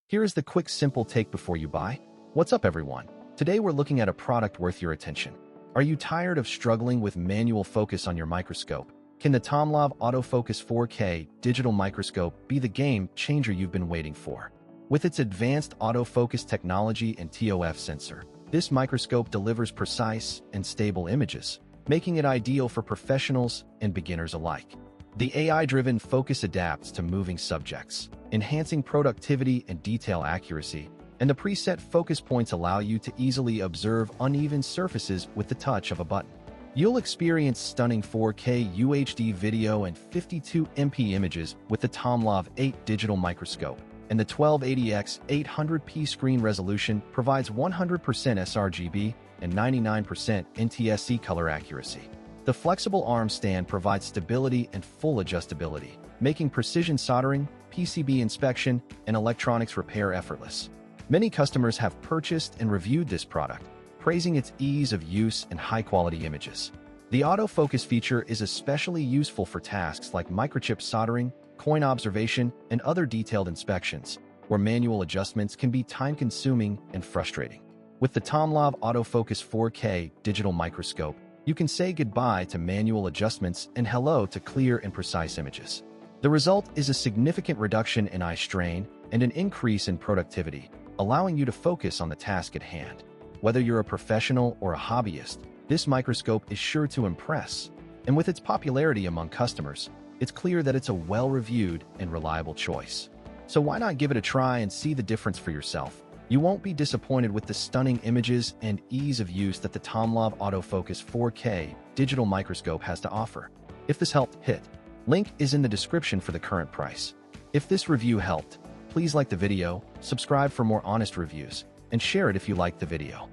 Here is the quick, simple take before you buy. What's up, everyone? Today we're looking at a product worth your attention. Are you tired of struggling with manual focus on your microscope? Can the TOMLOV Autofocus 4K digital microscope be the game changer you've been waiting for? With its advanced autofocus technology and TOF sensor, this microscope delivers precise and stable images, making it ideal for professionals and beginners alike. The AI-driven focus adapts to moving subjects, enhancing productivity and detail accuracy, and the preset focus points allow you to easily observe uneven surfaces with the touch of a button. You'll experience stunning 4K UHD video and 52MP images with the TOMLOV 8 digital microscope, and the 1280x 800p screen resolution provides 100% sRGB and 99% NTSC color accuracy. The flexible arm stand provides stability and full adjustability, making precision soldering, PCB inspection, and electronics repair effortless. Many customers have purchased and reviewed this product, praising its ease of use and high-quality images. The autofocus feature is especially useful for tasks like microchip soldering, coin observation, and other detailed inspections, where manual adjustments can be time-consuming and frustrating. With the TOMLOV Autofocus 4K digital microscope, you can say goodbye to manual adjustments and hello to clear and precise images. The result is a significant reduction in eye strain and an increase in productivity, allowing you to focus on the task at hand. Whether you're a professional or a hobbyist, this microscope is sure to impress. And with its popularity among customers, it's clear that it's a well-reviewed and reliable choice. So why not give it a try and see the difference for yourself? You won't be disappointed with the stunning images and ease of use that the TOMLOV Autofocus 4K digital microscope has to offer. If this helped, hit link is in the description for the current price. If this review helped, please like the video, subscribe for more honest reviews, and share it if you liked the video.